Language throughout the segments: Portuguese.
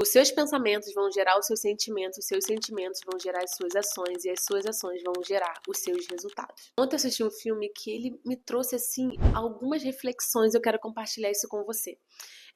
Os seus pensamentos vão gerar os seus sentimentos vão gerar as suas ações e as suas ações vão gerar os seus resultados. Ontem eu assisti um filme que ele me trouxe, assim, algumas reflexões, eu quero compartilhar isso com você.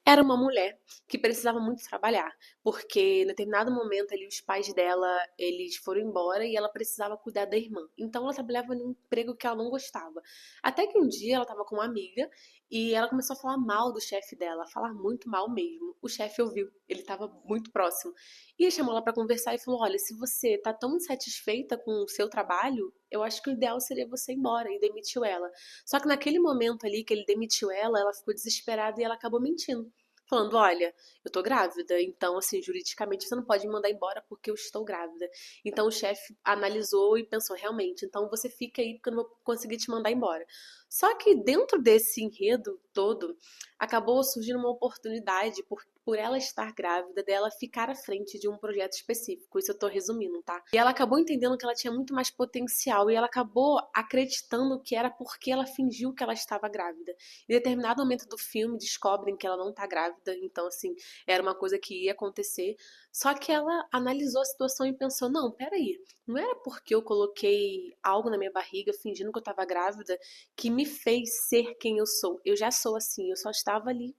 Era uma mulher que precisava muito trabalhar, porque em determinado momento ali os pais dela, eles foram embora e ela precisava cuidar da irmã. Então ela trabalhava num emprego que ela não gostava. Até que um dia ela estava com uma amiga e ela começou a falar mal do chefe dela, a falar muito mal mesmo. O chefe ouviu, ele estava muito próximo. E ele chamou ela para conversar e falou: "Olha, se você tá tão insatisfeita com o seu trabalho, eu acho que o ideal seria você ir embora", e demitiu ela. Só que naquele momento ali que ele demitiu ela ficou desesperada e ela acabou mentindo. Falando: "Olha, eu tô grávida, então, assim, juridicamente você não pode me mandar embora porque eu estou grávida". Então o chefe analisou e pensou: "Realmente, então você fica aí porque eu não vou conseguir te mandar embora". Só que dentro desse enredo todo, acabou surgindo uma oportunidade por ela estar grávida, dela ficar à frente de um projeto específico. Isso eu tô resumindo, tá? E ela acabou entendendo que ela tinha muito mais potencial e ela acabou acreditando que era porque ela fingiu que ela estava grávida. Em determinado momento do filme, descobrem que ela não tá grávida, então, assim, era uma coisa que ia acontecer. Só que ela analisou a situação e pensou: não, peraí, não era porque eu coloquei algo na minha barriga fingindo que eu tava grávida que me fez ser quem eu sou. Eu já sou assim, eu só estava ali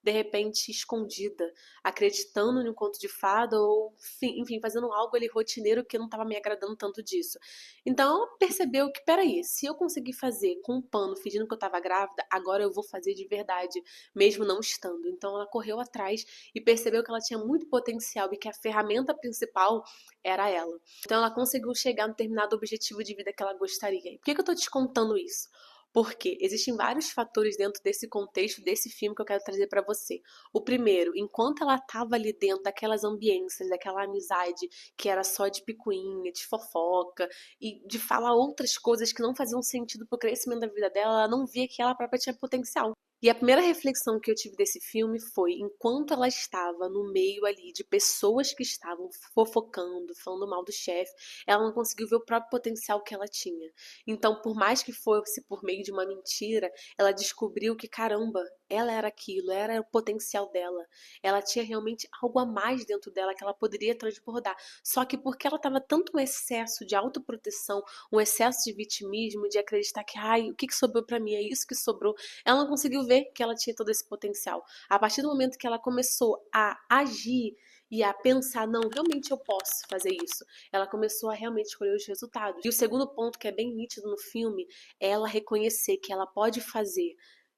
de repente escondida, acreditando em um conto de fada ou, enfim, fazendo algo ali rotineiro que não estava me agradando tanto disso. Então ela percebeu que, peraí, se eu conseguir fazer com um pano fingindo que eu estava grávida, agora eu vou fazer de verdade, mesmo não estando. Então ela correu atrás e percebeu que ela tinha muito potencial e que a ferramenta principal era ela. Então ela conseguiu chegar no determinado objetivo de vida que ela gostaria. E por que eu tô te contando isso? Porque existem vários fatores dentro desse contexto, desse filme que eu quero trazer pra você. O primeiro, enquanto ela estava ali dentro daquelas ambiências, daquela amizade que era só de picuinha, de fofoca e de falar outras coisas que não faziam sentido pro crescimento da vida dela, ela não via que ela própria tinha potencial. E a primeira reflexão que eu tive desse filme foi: enquanto ela estava no meio ali de pessoas que estavam fofocando, falando mal do chefe, ela não conseguiu ver o próprio potencial que ela tinha. Então, por mais que fosse por meio de uma mentira, ela descobriu que, caramba, ela era aquilo, era o potencial dela. Ela tinha realmente algo a mais dentro dela que ela poderia transbordar. Só que porque ela estava tanto um excesso de autoproteção, um excesso de vitimismo, de acreditar que, ai, o que sobrou pra mim? É isso que sobrou. Ela não conseguiu ver que ela tinha todo esse potencial. A partir do momento que ela começou a agir e a pensar: não, realmente eu posso fazer isso, ela começou a realmente escolher os resultados. E o segundo ponto, que é bem nítido no filme, é ela reconhecer que ela pode fazer,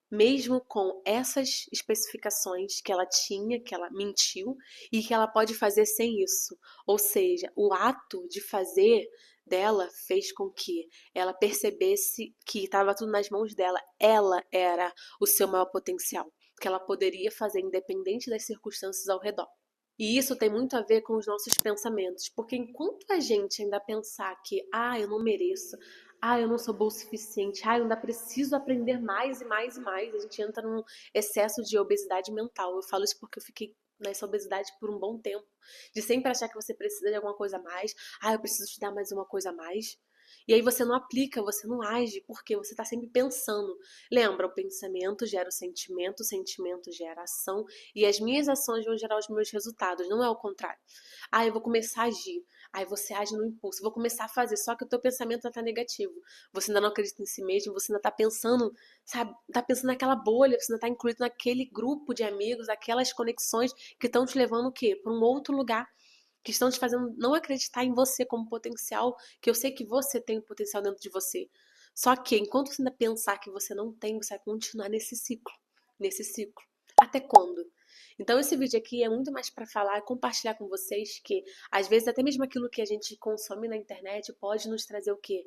mesmo com essas especificações que ela tinha, que ela mentiu, e que ela pode fazer sem isso. Ou seja, o ato de fazer dela fez com que ela percebesse que estava tudo nas mãos dela. Ela era o seu maior potencial, que ela poderia fazer independente das circunstâncias ao redor. E isso tem muito a ver com os nossos pensamentos, porque enquanto a gente ainda pensar que, eu não mereço, eu não sou boa o suficiente, eu ainda preciso aprender mais e mais e mais, a gente entra num excesso de obesidade mental. Eu falo isso porque eu fiquei nessa obesidade por um bom tempo, de sempre achar que você precisa de alguma coisa a mais, eu preciso estudar mais uma coisa a mais. E aí você não aplica, você não age, porque você está sempre pensando. Lembra, o pensamento gera o sentimento gera ação, e as minhas ações vão gerar os meus resultados, não é o contrário. Eu vou começar a agir. Aí você age no impulso, vou começar a fazer, só que o teu pensamento ainda tá negativo. Você ainda não acredita em si mesmo, você ainda tá pensando, sabe, tá pensando naquela bolha, você ainda tá incluído naquele grupo de amigos, aquelas conexões que estão te levando o quê? Para um outro lugar, que estão te fazendo não acreditar em você como potencial, que eu sei que você tem o potencial dentro de você. Só que enquanto você ainda pensar que você não tem, você vai continuar nesse ciclo, nesse ciclo. Até quando? Então esse vídeo aqui é muito mais para falar e compartilhar com vocês que às vezes até mesmo aquilo que a gente consome na internet pode nos trazer o quê?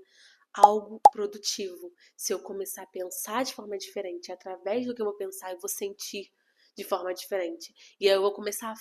Algo produtivo. Se eu começar a pensar de forma diferente, através do que eu vou pensar, eu vou sentir de forma diferente. E aí eu vou começar a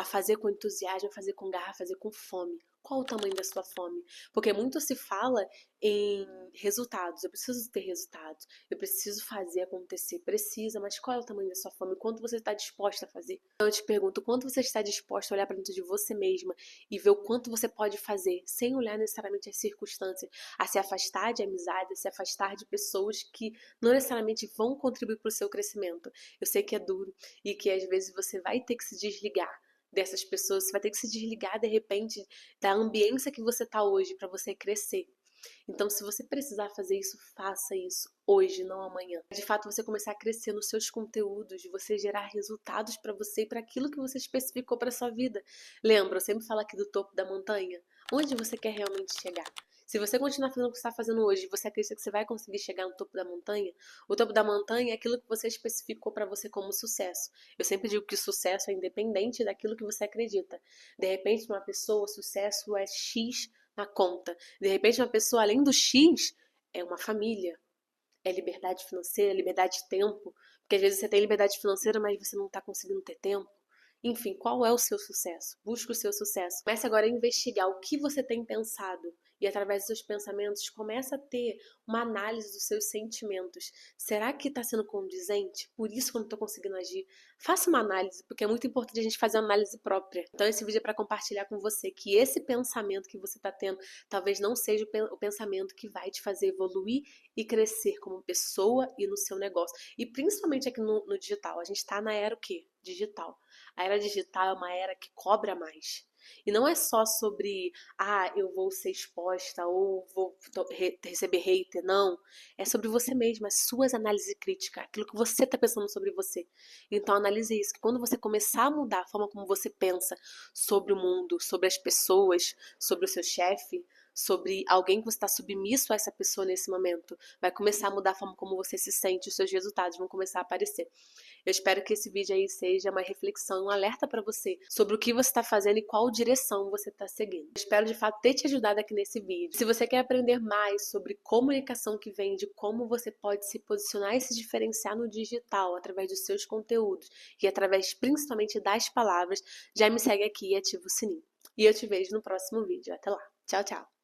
fazer com entusiasmo, a fazer com garra, a fazer com fome. qual o tamanho da sua fome? Porque muito se fala em resultados. Eu preciso ter resultados. Eu preciso fazer acontecer. Precisa, mas qual é o tamanho da sua fome? Quanto você está disposta a fazer? Então eu te pergunto, quanto você está disposta a olhar para dentro de você mesma e ver o quanto você pode fazer, sem olhar necessariamente as circunstâncias, a se afastar de amizade, a se afastar de pessoas que não necessariamente vão contribuir para o seu crescimento. Eu sei que é duro e que às vezes você vai ter que se desligar dessas pessoas, você vai ter que se desligar de repente da ambiência que você está hoje para você crescer. Então, se você precisar fazer isso, faça isso hoje, não amanhã. De fato, você começar a crescer nos seus conteúdos, você gerar resultados para você e para aquilo que você especificou para sua vida. Lembra, eu sempre falo aqui do topo da montanha. Onde você quer realmente chegar? Se você continuar fazendo o que você está fazendo hoje, você acredita que você vai conseguir chegar no topo da montanha? O topo da montanha é aquilo que você especificou para você como sucesso. Eu sempre digo que sucesso é independente daquilo que você acredita. De repente, uma pessoa, sucesso é X na conta. De repente, uma pessoa, além do X, é uma família, é liberdade financeira, é liberdade de tempo. Porque às vezes você tem liberdade financeira, mas você não está conseguindo ter tempo. Enfim, qual é o seu sucesso? Busque o seu sucesso. Comece agora a investigar o que você tem pensado. E através dos seus pensamentos, começa a ter uma análise dos seus sentimentos. Será que está sendo condizente? Por isso que eu não estou conseguindo agir. Faça uma análise, porque é muito importante a gente fazer uma análise própria. Então esse vídeo é para compartilhar com você que esse pensamento que você está tendo talvez não seja o pensamento que vai te fazer evoluir e crescer como pessoa e no seu negócio. E principalmente aqui no digital. A gente está na era o quê? Digital. A era digital é uma era que cobra mais. E não é só sobre, eu vou ser exposta ou vou receber hater, não. É sobre você mesma, as suas análises críticas, aquilo que você está pensando sobre você. Então analise isso, que quando você começar a mudar a forma como você pensa sobre o mundo, sobre as pessoas, sobre o seu chefe, sobre alguém que você está submisso a essa pessoa nesse momento, vai começar a mudar a forma como você se sente, os seus resultados vão começar a aparecer. Eu espero que esse vídeo aí seja uma reflexão, um alerta para você sobre o que você está fazendo e qual direção você está seguindo. Eu espero de fato ter te ajudado aqui nesse vídeo. Se você quer aprender mais sobre comunicação que vende, como você pode se posicionar e se diferenciar no digital através dos seus conteúdos e através principalmente das palavras, já me segue aqui e ativa o sininho. E eu te vejo no próximo vídeo. Até lá. Tchau, tchau.